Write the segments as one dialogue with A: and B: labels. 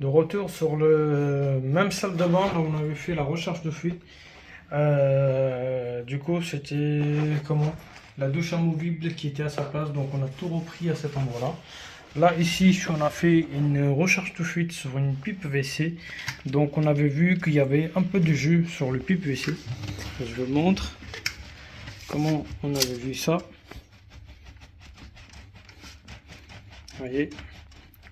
A: De retour sur le même salle de bain où on avait fait la recherche de fuite. Du coup, c'était comment? La douche amovible qui était à sa place, donc on a tout repris à cet endroit-là. Là, ici, on a fait une recherche de fuite sur une pipe WC. Donc, on avait vu qu'il y avait un peu de jus sur le pipe WC. Je vous montre comment on avait vu ça. Vous voyez,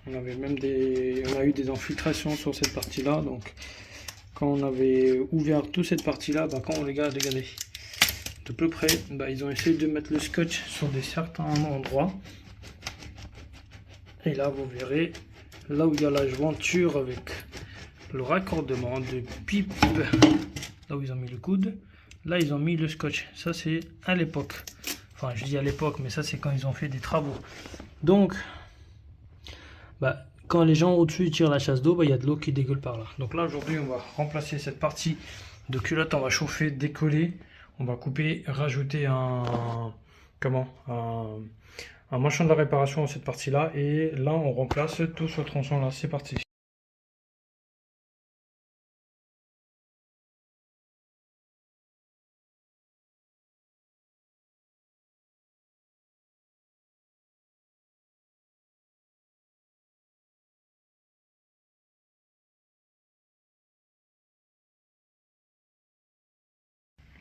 A: on avait même on a eu des infiltrations sur cette partie-là. Donc, quand on avait ouvert toute cette partie-là, quand on regarde, regardez, de peu près, ils ont essayé de mettre le scotch sur certains endroits. Et là, vous verrez, là où il y a la jointure avec le raccordement de pipe, là où ils ont mis le coude, là ils ont mis le scotch. Ça c'est à l'époque. Enfin, je dis à l'époque, mais ça c'est quand ils ont fait des travaux. Donc, quand les gens au-dessus tirent la chasse d'eau, il y a de l'eau qui dégueule par là. Donc là, aujourd'hui, on va remplacer cette partie de culotte. On va chauffer, décoller. On va couper, rajouter un manchon de la réparation à cette partie-là. Et là, on remplace tout ce tronçon-là. C'est parti.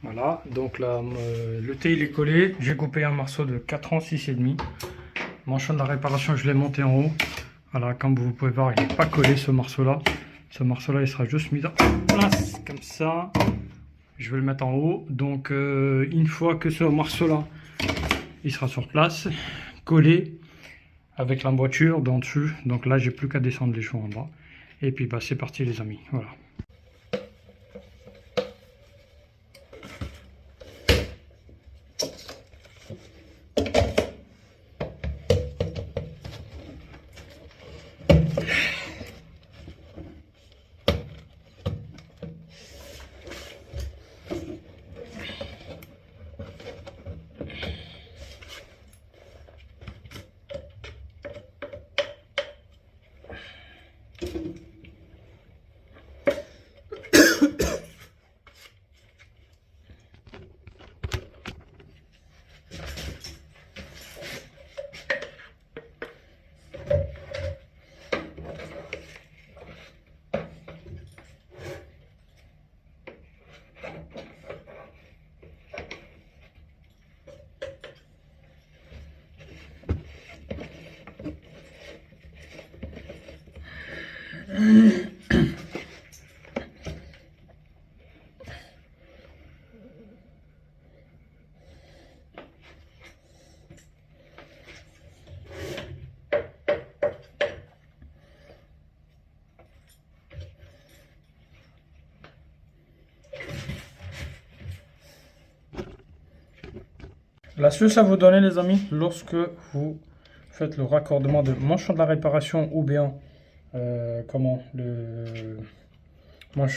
A: Voilà, donc là, le thé il est collé. J'ai coupé un morceau de 4 ans, 6,5. Manchon de la réparation, je l'ai monté en haut. Voilà, comme vous pouvez voir, il n'est pas collé ce morceau-là. Ce morceau-là, il sera juste mis en place, comme ça. Je vais le mettre en haut. Donc, une fois que ce morceau-là, il sera sur place, collé avec l'emboîture d'en dessus. Donc là, j'ai plus qu'à descendre les choux en bas. Et puis, c'est parti les amis. Voilà. L'astuce à vous donner les amis, lorsque vous faites le raccordement de manchon de la réparation ou bien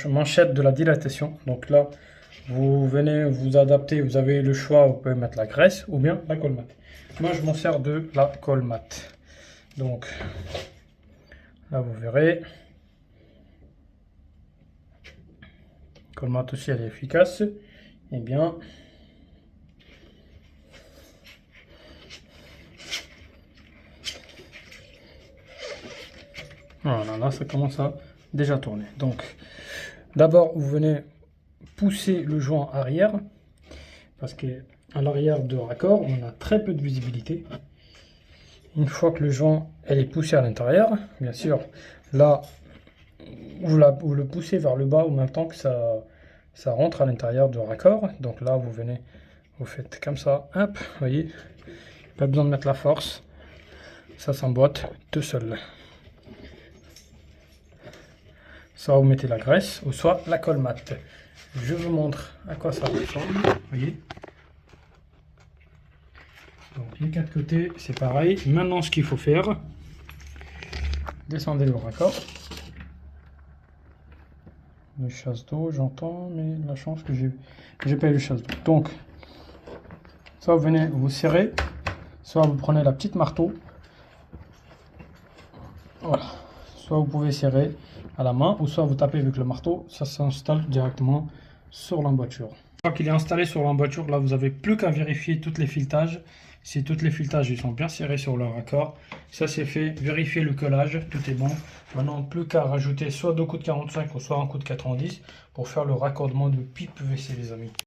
A: manchette de la dilatation. Donc là, vous venez vous adapter, vous avez le choix, vous pouvez mettre la graisse ou bien la colle mat. Moi je m'en sers de la colle mat. Donc là vous verrez, colle mat aussi elle est efficace. Et bien, voilà, là ça commence à déjà tourner. Donc d'abord vous venez pousser le joint arrière, parce que à l'arrière de raccord on a très peu de visibilité. Une fois que le joint elle est poussé à l'intérieur, bien sûr là vous le poussez vers le bas en même temps que ça rentre à l'intérieur du raccord. Donc là vous venez, vous faites comme ça, hop, vous voyez, pas besoin de mettre la force, ça s'emboîte tout seul. Soit vous mettez la graisse ou soit la colle mat. Je vous montre à quoi ça ressemble. Vous voyez. Donc les quatre côtés c'est pareil. Maintenant ce qu'il faut faire, descendez le raccord. Le chasse d'eau, j'entends, mais la chance que j'ai pas eu le chasse d'eau. Donc, soit vous venez vous serrer, soit vous prenez la petite marteau. Voilà. Soit vous pouvez serrer à la main, ou soit vous tapez avec le marteau, ça s'installe directement sur l'emboîture. Une fois qu'il est installé sur l'emboîture, là vous n'avez plus qu'à vérifier tous les filetages. Si tous les filetages ils sont bien serrés sur leur raccord, ça c'est fait. Vérifiez le collage, tout est bon. Maintenant plus qu'à rajouter soit 2 coups de 45 ou soit un coup de 90 pour faire le raccordement de pipe PVC les amis.